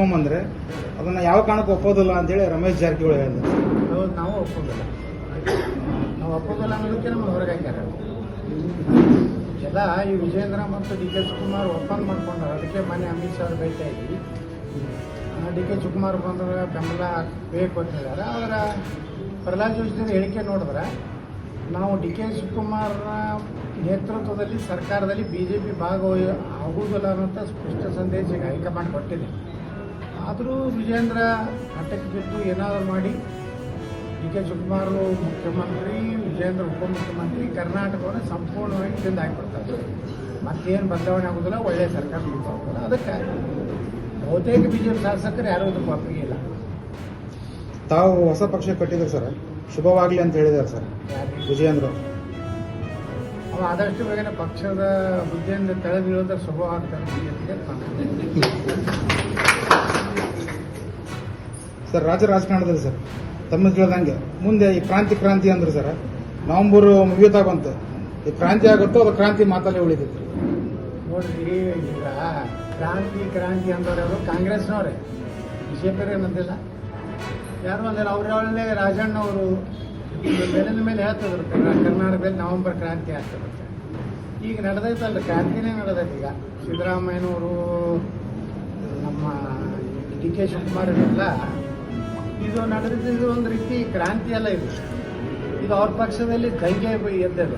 ಅಂದ್ರೆ ಅದನ್ನ ಯಾವ ಕಾರಣಕ್ಕೂ ಒಪ್ಪೋದಿಲ್ಲ ಅಂತೇಳಿ ರಮೇಶ್ ಜಾರಕಿಹೊಳಿ ಹೇಳಿದ್ರು. ಹೌದು, ನಾವು ಒಪ್ಪೋದಿಲ್ಲ ಅನ್ನೋದಕ್ಕೆ ನಮ್ಮ ಹೊರಗೆ ಹಾಕ್ಯಾರ. ಎಲ್ಲ ಈ ವಿಜೇಂದ್ರ ಮತ್ತು ಡಿ ಕೆ ಶಿವಕುಮಾರ್ ಒಪ್ಪಂದ ಮಾಡ್ಕೊಂಡ್ರೆ ಅದಕ್ಕೆ ಮನೆ ಅಮಿತ್ ಶಾ ಅವರು ಭೇಟಿಯಾಗಿ ಡಿ ಕೆ ಶಿವಕುಮಾರ್ ಬಂದ್ರೆ ಬೆಂಬಲ ಬೇಕು ಅಂತ ಹೇಳಿದಾರೆ. ಅವರ ಪ್ರಹ್ಲಾದ್ ಜೋಶಿ ಹೇಳಿಕೆ ನೋಡಿದ್ರೆ ನಾವು ಡಿ ಕೆ ಶಿವಕುಮಾರ್ ನೇತೃತ್ವದಲ್ಲಿ ಸರ್ಕಾರದಲ್ಲಿ BJP ಆಗುವುದಿಲ್ಲ ಅನ್ನೋಂಥ ಸ್ಪಷ್ಟ ಸಂದೇಶ ಹೈಕಮಾಂಡ್ ಕೊಟ್ಟಿದೆ. ಆದರೂ ವಿಜೇಂದ್ರ ಹಠಕ್ಕೆ ಬಿದ್ದು ಏನಾದರೂ ಮಾಡಿ ಡಿ ಕೆ ಶಿವಕುಮಾರ್ ಮುಖ್ಯಮಂತ್ರಿ, ವಿಜೇಂದ್ರ ಉಪಮುಖ್ಯಮಂತ್ರಿ, ಕರ್ನಾಟಕವನ್ನು ಸಂಪೂರ್ಣವಾಗಿ ತಿಂದು ಹಾಕಿಬಿಡ್ತಾರೆ. ಮತ್ತೇನು ಬದಲಾವಣೆ ಆಗೋದಿಲ್ಲ, ಒಳ್ಳೆಯ ಸರ್ಕಾರ ಹೋಗೋದಿಲ್ಲ. ಅದಕ್ಕೆ ಬಹುತೇಕ BJP ಶಾಸಕರು ಯಾರೂ ಇದಕ್ಕೆ ಒಪ್ಪಿಗೆ ಇಲ್ಲ. ತಾವು ಹೊಸ ಪಕ್ಷ ಕಟ್ಟಿದ್ರು ಸರ್, ಶುಭವಾಗಲಿ ಅಂತ ಹೇಳಿದ್ದಾರೆ ಸರ್ ವಿಜೇಂದ್ರ. ಅವ ಆದಷ್ಟು ಬೇಗನೆ ಪಕ್ಷದ ಹುದ್ದೆಯಿಂದ ತೆಳೆದಿರೋದ್ರೆ ಶುಭವಾಗ್ತಾರೆ ಸರ್. ರಾಜಕಾರಣದಲ್ಲಿ ಸರ್ ತಮ್ಮ ತಿಳಿದಂಗೆ ಮುಂದೆ ಈ ಕ್ರಾಂತಿ ಅಂದ್ರೆ ಸರ್ ನವೆಂಬರ್ ಮುಗಿಯುತ್ತಾ ಬಂತು. ಈ ಕ್ರಾಂತಿ ಆಗುತ್ತೋ ಅದು ಕ್ರಾಂತಿ ಮಾತಲ್ಲೇ ಉಳಿದಿತ್ತು ನೋಡ್ರಿ. ಈಗ ಕ್ರಾಂತಿ ಅಂದವ್ರು ಅವರು ಕಾಂಗ್ರೆಸ್ನವ್ರೆ, BJP ಏನಂದಿಲ್ಲ, ಯಾರು ಅಂದಿಲ್ಲ. ಅವರೊಳ್ಳೆ ರಾಜಣ್ಣ ಅವರು ಬೆಳೆದ ಮೇಲೆ ಹೇಳ್ತಿದ್ರು ಕರ್ನಾಟಕದಲ್ಲಿ ನವೆಂಬರ್ ಕ್ರಾಂತಿ ಆಗ್ತದೆ. ಈಗ ನಡೆದೈತಲ್ಲ, ಕ್ರಾಂತಿನೇ ನಡೆದೈತೆ. ಈಗ ಸಿದ್ದರಾಮಯ್ಯನವರು, ನಮ್ಮ ಡಿ ಕೆ ಶಿವಕುಮಾರ್ ಎಲ್ಲ ಇದು ನಡೆದಿದ್ದು ಒಂದು ರೀತಿ ಕ್ರಾಂತಿ ಅಲ್ಲ. ಇದು ಅವ್ರ ಪಕ್ಷದಲ್ಲಿ ದಂಗೆ ಎದ್ದಿದೆ.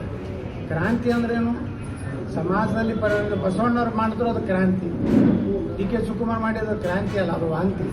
ಕ್ರಾಂತಿ ಅಂದ್ರೇನು? ಸಮಾಜದಲ್ಲಿ ಬಸವಣ್ಣವ್ರು ಮಾಡಿದ್ರು ಅದು ಕ್ರಾಂತಿ. ಡಿ ಕೆ ಶಿವಕುಮಾರ್ ಮಾಡಿದ್ರು ಕ್ರಾಂತಿ ಅಲ್ಲ, ಅದು ವಾಂತಿ.